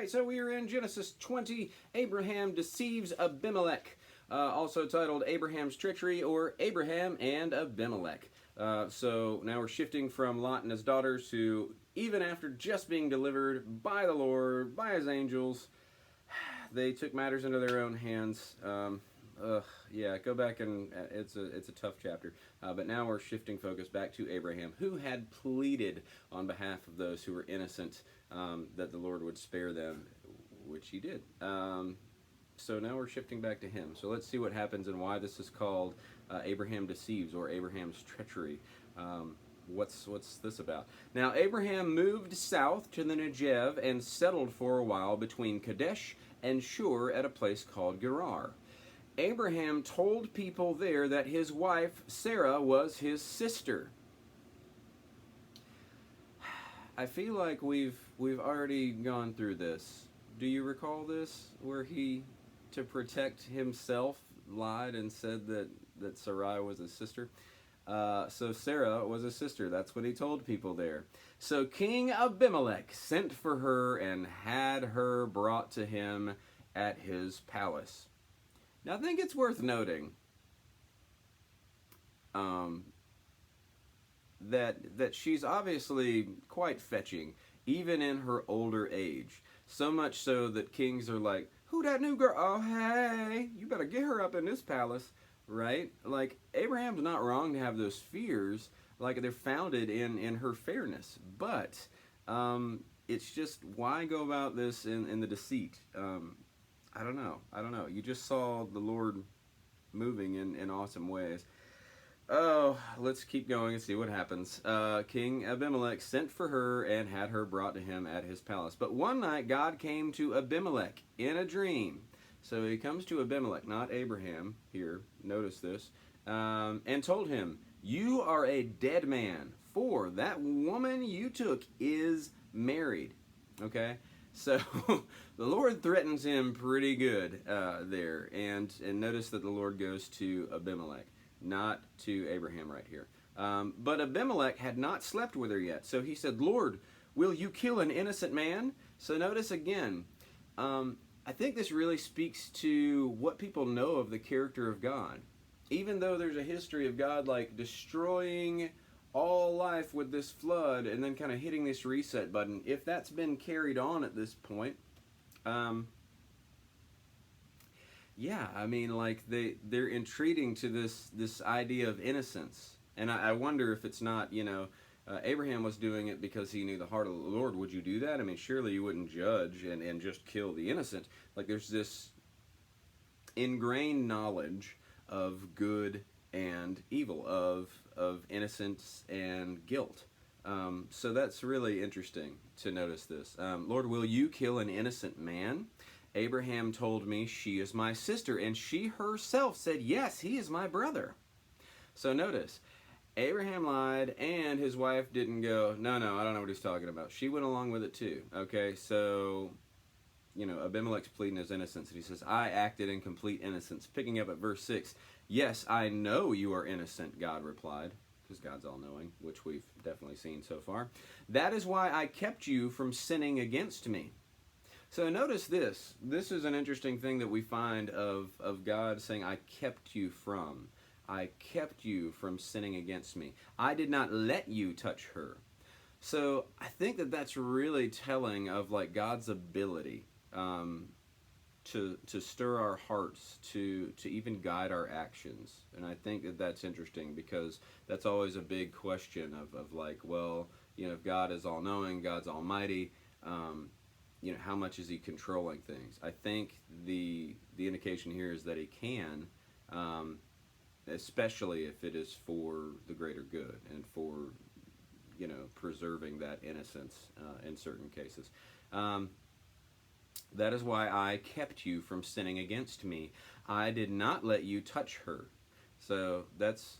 right, so we are in Genesis 20. Abraham deceives Abimelech, also titled Abraham's Treachery or Abraham and Abimelech. So now we're shifting from Lot and his daughters to, even after just being delivered by the Lord, by his angels, they took matters into their own hands. Yeah, go back and it's a tough chapter. But now we're shifting focus back to Abraham, who had pleaded on behalf of those who were innocent that the Lord would spare them, which he did. So now we're shifting back to him. So let's see what happens and why this is called Abraham deceives or Abraham's treachery. What's this about? Now Abraham moved south to the Negev and settled for a while between Kadesh and Shur at a place called Gerar. Abraham told people there that his wife Sarah was his sister. I feel like we've already gone through this. Do you recall this, where he, to protect himself, lied and said that Sarai was his sister? So Sarah was his sister. That's what he told people there. So King Abimelech sent for her and had her brought to him at his palace. Now I think it's worth noting that she's obviously quite fetching, even in her older age. So much so that kings are like, who that new girl? Oh, hey, you better get her up in this palace, right? Like, Abraham's not wrong to have those fears, like they're founded in her fairness. But it's just, why go about this in the deceit? I don't know. You just saw the Lord moving in awesome ways. Oh, let's keep going and see what happens. King Abimelech sent for her and had her brought to him at his palace. But one night God came to Abimelech in a dream. So he comes to Abimelech, not Abraham here, notice this, and told him, you are a dead man, for that woman you took is married. Okay? So the Lord threatens him pretty good there. And notice that the Lord goes to Abimelech, not to Abraham right here. But Abimelech had not slept with her yet. So he said, Lord, will you kill an innocent man? So notice again, I think this really speaks to what people know of the character of God. Even though there's a history of God like destroying all life with this flood and then kind of hitting this reset button, if that's been carried on at this point, yeah, I mean, like they're entreating to this idea of innocence. And I wonder if it's not, Abraham was doing it because he knew the heart of the Lord. Would you do that? I mean, surely you wouldn't judge and just kill the innocent. Like, there's this ingrained knowledge of good and evil, of innocence and guilt. So that's really interesting to notice this. Lord, will you kill an innocent man? Abraham told me she is my sister, and she herself said, yes, he is my brother. So notice, Abraham lied, and his wife didn't go, no, I don't know what he's talking about. She went along with it too. Okay, so, Abimelech's pleading his innocence, and he says, I acted in complete innocence. Picking up at verse 6, yes, I know you are innocent, God replied, because God's all-knowing, which we've definitely seen so far. That is why I kept you from sinning against me. So notice this. This is an interesting thing that we find of God saying, I kept you from. I kept you from sinning against me. I did not let you touch her. So I think that that's really telling of like God's ability to stir our hearts, to even guide our actions. And I think that that's interesting because that's always a big question of like, well, if God is all-knowing, God's almighty, how much is he controlling things? I think the indication here is that he can, especially if it is for the greater good and for, preserving that innocence in certain cases. That is why I kept you from sinning against me. I did not let you touch her. So that's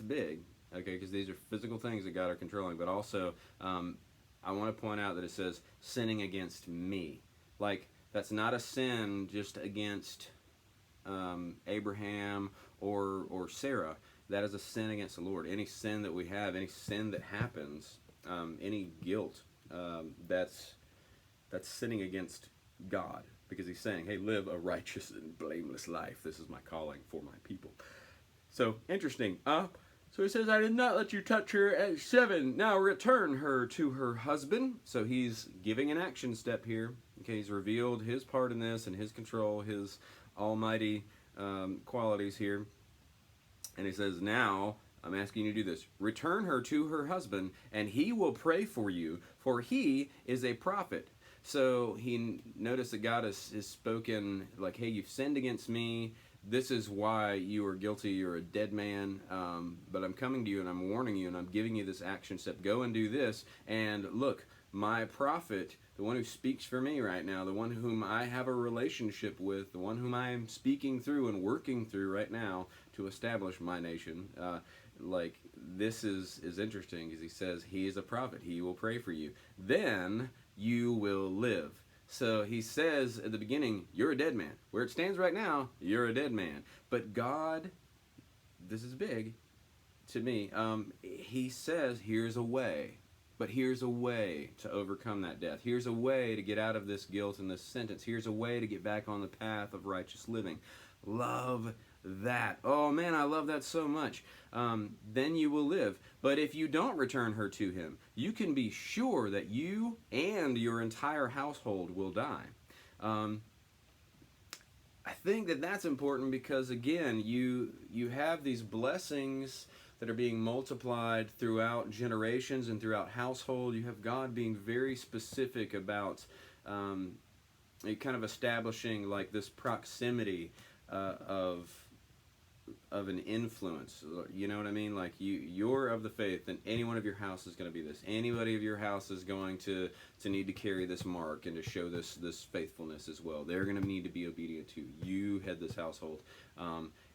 big, okay, because these are physical things that God are controlling, but also I want to point out that it says sinning against me. Like, that's not a sin just against Abraham or Sarah. That is a sin against the Lord. Any sin that we have, any sin that happens, any guilt, that's That's sinning against God, because he's saying, hey, live a righteous and blameless life. This is my calling for my people. So, interesting. So he says, I did not let you touch her at 7. Now return her to her husband. So he's giving an action step here. Okay, he's revealed his part in this and his control, his almighty qualities here. And he says, now I'm asking you to do this. Return her to her husband, and he will pray for you, for he is a prophet. So he noticed that God has spoken like, hey, you've sinned against me. This is why you are guilty. You're a dead man. But I'm coming to you and I'm warning you and I'm giving you this action step. Go and do this. And look, my prophet, the one who speaks for me right now, the one whom I have a relationship with, the one whom I am speaking through and working through right now to establish my nation. Like, this is interesting, because he says he is a prophet. He will pray for you. Then you will live. So he says at the beginning, you're a dead man. Where it stands right now, you're a dead man. But God, this is big to me, he says, here's a way. But here's a way to overcome that death. Here's a way to get out of this guilt and this sentence. Here's a way to get back on the path of righteous living. Love that. Oh man, I love that so much. Then you will live. But if you don't return her to him, you can be sure that you and your entire household will die. I think that that's important because, again, you have these blessings that are being multiplied throughout generations and throughout household. You have God being very specific about kind of establishing like this proximity of an influence. You know what I mean? Like you're of the faith, and anyone of your house is going to be this. Anybody of your house is going to need to carry this mark and to show this faithfulness as well. They're going to need to be obedient to you. Head this household,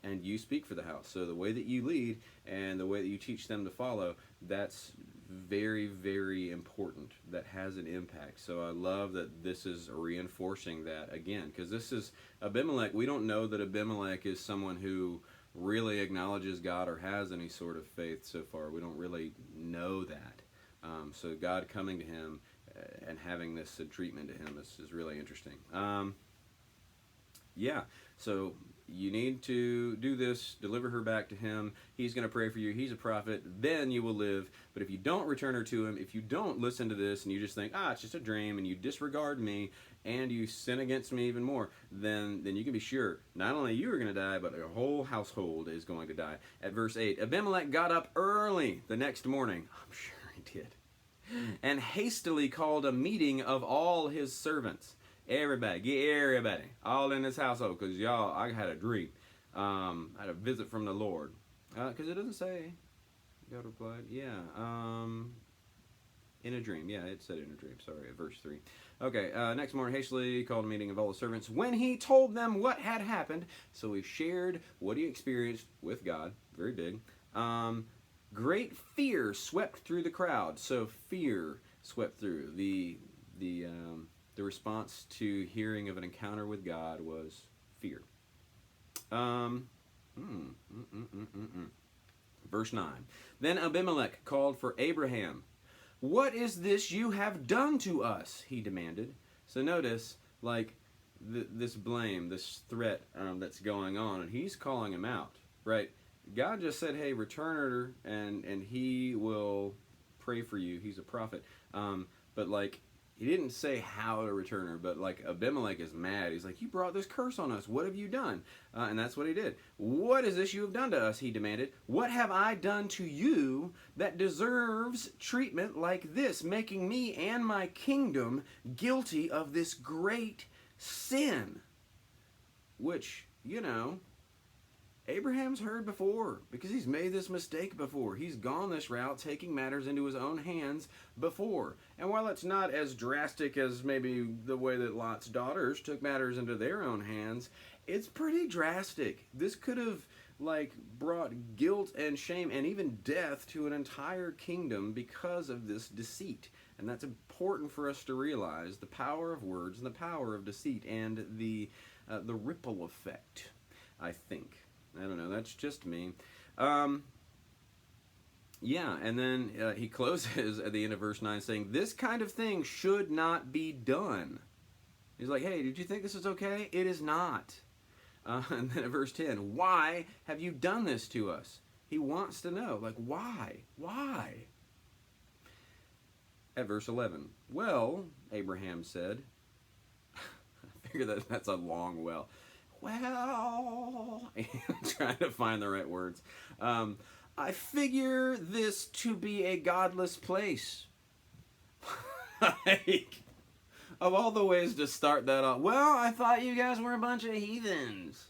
and you speak for the house. So the way that you lead and the way that you teach them to follow, that's very, very important. That has an impact. So I love that this is reinforcing that again, because this is Abimelech. We don't know that Abimelech is someone who really acknowledges God or has any sort of faith so far. We don't really know that. So God coming to him and having this treatment to him is really interesting. Yeah, so you need to do this, deliver her back to him. He's going to pray for you. He's a prophet. Then you will live. But if you don't return her to him, if you don't listen to this and you just think, it's just a dream, and you disregard me and you sin against me even more, then you can be sure not only you are going to die, but your whole household is going to die. At verse 8, Abimelech got up early the next morning. I'm sure he did. And hastily called a meeting of all his servants. Everybody, all in this household, because y'all, I had a dream. I had a visit from the Lord. Because it doesn't say. God replied, in a dream. Yeah, it said in a dream. Sorry, verse 3. Okay, next morning, hastily called a meeting of all the servants. When he told them what had happened, so he shared what he experienced with God. Very big. Great fear swept through the crowd. So fear swept through. The response to hearing of an encounter with God was fear. Verse 9. Then Abimelech called for Abraham. What is this you have done to us? He demanded. So notice, like, this blame, this threat that's going on, and he's calling him out, right? God just said, hey, return her, and he will pray for you. He's a prophet. But, like, he didn't say how to return her, but like Abimelech is mad. He's like, you brought this curse on us. What have you done? And that's what he did. What is this you have done to us? He demanded. What have I done to you that deserves treatment like this, making me and my kingdom guilty of this great sin? Which, Abraham's heard before, because he's made this mistake before. He's gone this route, taking matters into his own hands before. And while it's not as drastic as maybe the way that Lot's daughters took matters into their own hands, it's pretty drastic. This could have brought guilt and shame and even death to an entire kingdom because of this deceit. And that's important for us to realize, the power of words and the power of deceit and the ripple effect, I think. I don't know, that's just me. Yeah, and then he closes at the end of verse 9 saying, this kind of thing should not be done. He's like, hey, did you think this is okay? It is not. And then at verse 10, why have you done this to us? He wants to know, like, why? Why? At verse 11, well, Abraham said, I figure that's a long well. Well, I'm trying to find the right words. I figure this to be a godless place. Like, of all the ways to start that off, well, I thought you guys were a bunch of heathens.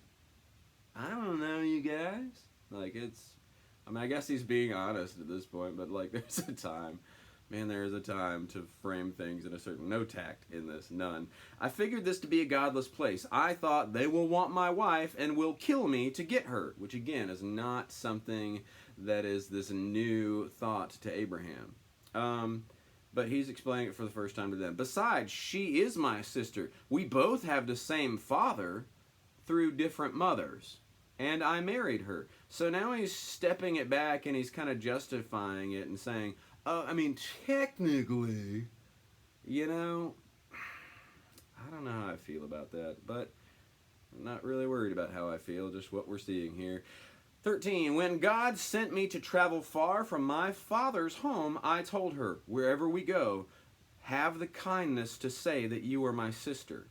I don't know, you guys. Like, I mean, I guess he's being honest at this point, but like, there's a time. Man, there is a time to frame things in a certain... No tact in this, none. I figured this to be a godless place. I thought they will want my wife and will kill me to get her, which again is not something that is this new thought to Abraham. But he's explaining it for the first time to them. Besides, she is my sister. We both have the same father through different mothers. And I married her. So now he's stepping it back and he's kind of justifying it and saying... I mean, technically, you know, I don't know how I feel about that, but I'm not really worried about how I feel, just what we're seeing here. 13, when God sent me to travel far from my father's home, I told her, wherever we go, have the kindness to say that you are my sister.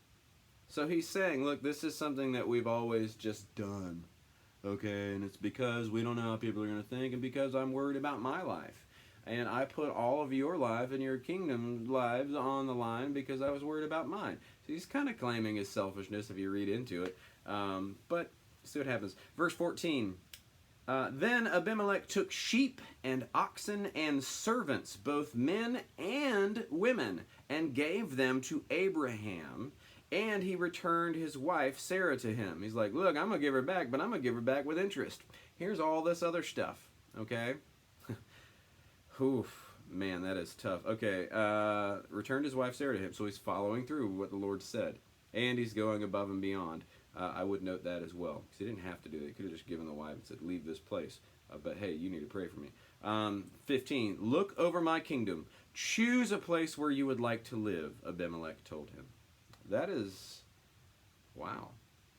So he's saying, look, this is something that we've always just done, okay, and it's because we don't know how people are going to think and because I'm worried about my life. And I put all of your life and your kingdom's lives on the line because I was worried about mine. So he's kind of claiming his selfishness if you read into it. But see what happens. Verse 14. Then Abimelech took sheep and oxen and servants, both men and women, and gave them to Abraham. And he returned his wife Sarah to him. He's like, look, I'm going to give her back, but I'm going to give her back with interest. Here's all this other stuff. Okay? Oof, man, that is tough. Okay, returned his wife Sarah to him, so he's following through what the Lord said. And he's going above and beyond. I would note that as well, because he didn't have to do it. He could have just given the wife and said, leave this place. But hey, you need to pray for me. 15, look over my kingdom. Choose a place where you would like to live, Abimelech told him. That is, wow.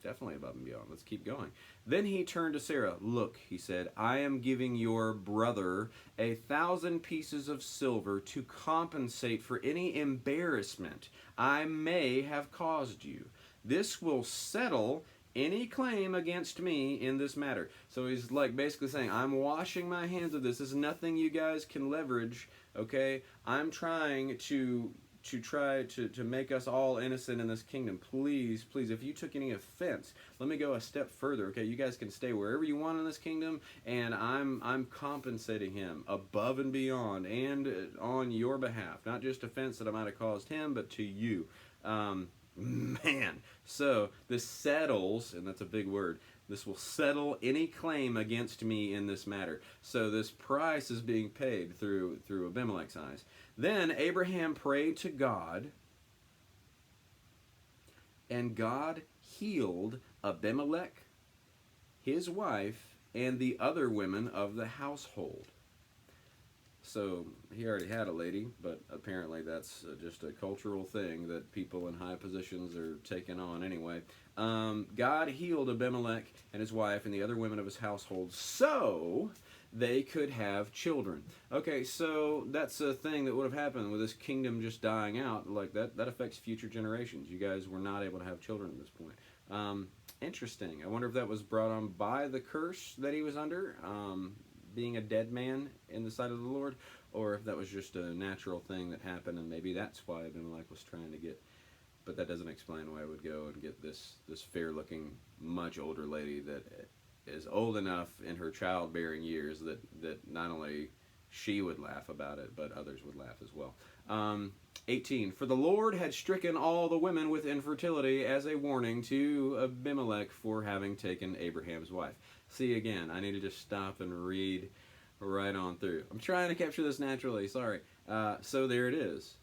Definitely above and beyond. Let's keep going. Then he turned to Sarah. Look, he said, I am giving your brother 1,000 pieces of silver to compensate for any embarrassment I may have caused you. This will settle any claim against me in this matter. So he's like basically saying, I'm washing my hands of this. This is nothing you guys can leverage, okay? I'm trying to make us all innocent in this kingdom. Please, please, if you took any offense, let me go a step further, okay? You guys can stay wherever you want in this kingdom, and I'm compensating him above and beyond and on your behalf. Not just offense that I might have caused him, but to you. Man, so this settles, and that's a big word, this will settle any claim against me in this matter. So this price is being paid through Abimelech's eyes. Then Abraham prayed to God, and God healed Abimelech, his wife, and the other women of the household. So he already had a lady, but apparently that's just a cultural thing that people in high positions are taking on anyway. God healed Abimelech and his wife and the other women of his household so they could have children. Okay, so that's a thing that would have happened with this kingdom just dying out. Like that affects future generations. You guys were not able to have children at this point. Interesting. I wonder if that was brought on by the curse that he was under, being a dead man in the sight of the Lord, or if that was just a natural thing that happened, and maybe that's why Abimelech was trying to get. But that doesn't explain why I would go and get this fair-looking, much older lady that is old enough in her childbearing years that not only she would laugh about it, but others would laugh as well. 18. For the Lord had stricken all the women with infertility as a warning to Abimelech for having taken Abraham's wife. See, again, I need to just stop and read right on through. I'm trying to capture this naturally, sorry. So there it is.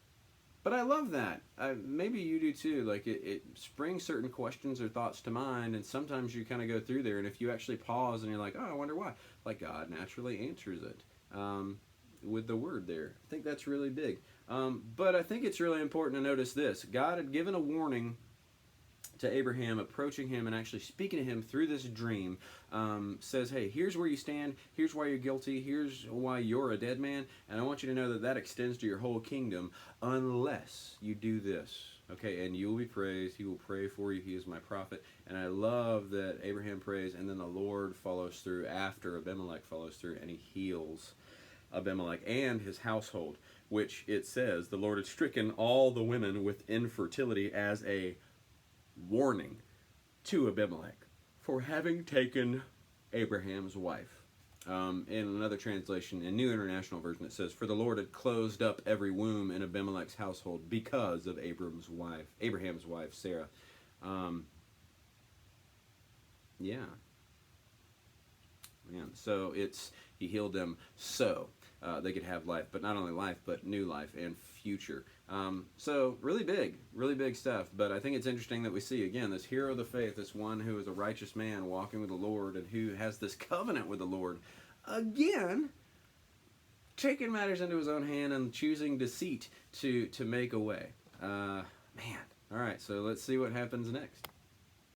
But I love that. Maybe you do too. Like it springs certain questions or thoughts to mind, and sometimes you kind of go through there, and if you actually pause and you're like, oh, I wonder why, like God naturally answers it. with the word there. I think that's really big. But I think it's really important to notice this. God had given a warning to Abraham, approaching him and actually speaking to him through this dream, says, hey, here's where you stand, here's why you're guilty, here's why you're a dead man, and I want you to know that that extends to your whole kingdom unless you do this. Okay, and you will be praised, he will pray for you, he is my prophet. And I love that Abraham prays, and then the Lord follows through after Abimelech follows through, and he heals Abimelech and his household, which it says the Lord had stricken all the women with infertility as a warning to Abimelech for having taken Abraham's wife. In another translation, in New International Version, it says, for the Lord had closed up every womb in Abimelech's household because of Abraham's wife, Sarah. Yeah. Man, so he healed them so they could have life, but not only life, but new life and future. So really big stuff. But I think it's interesting that we see, again, this hero of the faith, this one who is a righteous man walking with the Lord and who has this covenant with the Lord, again, taking matters into his own hand and choosing deceit to make a way. Man. All right, so let's see what happens next.